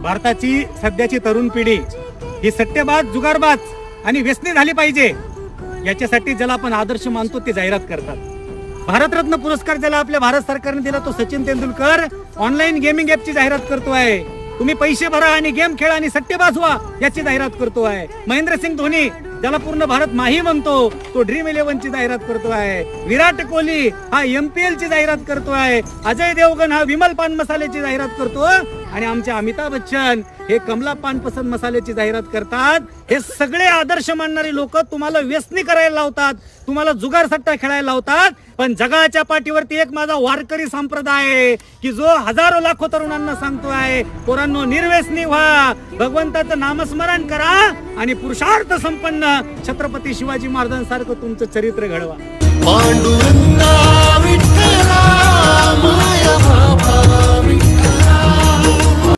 भारताची सध्याची तरुण पिढी ही सट्टेबाज, जुगारबाज आणि व्यसनी झाली पाहिजे, याच्यासाठी ज्याला आपण आदर्श मानतो ते जाहिरात करतात। भारतरत्न पुरस्कार ज्याला आपल्या भारत सरकारने दिला तो सचिन तेंडुलकर ऑनलाईन गेमिंग ॲपची जाहिरात करतोय। तुम्ही पैसे भरा आणि गेम खेळा आणि सट्टेबाज व्हा याची जाहिरात करतोय। महेंद्रसिंग धोनी ज्याला पूर्ण भारत माही म्हणतो तो ड्रीम 11 ची जाहिरात करतोय। विराट कोहली हा MPL ची जाहिरात करतोय। अजय देवगण हा विमल पान मसाल्याची जाहिरात करतो आणि आमचे अमिताभ बच्चन हे कमला पान पसंद मसाल्याची जाहिरात करतात। हे सगळे आदर्श मानणारे लोक तुम्हाला व्यसनी करायला लावतात, तुम्हाला जुगार सट्टा खेळायला लावतात। पण जगाच्या पाठीवरती एक माझा वारकरी संप्रदाय आहे की जो हजारो लाखो तरुणांना सांगतोय, पोरांनो निर्व्यसनी व्हा, भगवंताचं नामस्मरण करा आणि पुरुषार्थ संपन्न छत्रपती शिवाजी महाराजांसारखं तुमचं चरित्र घडवा। पांडुरंगा विठ्ठला माया बाबा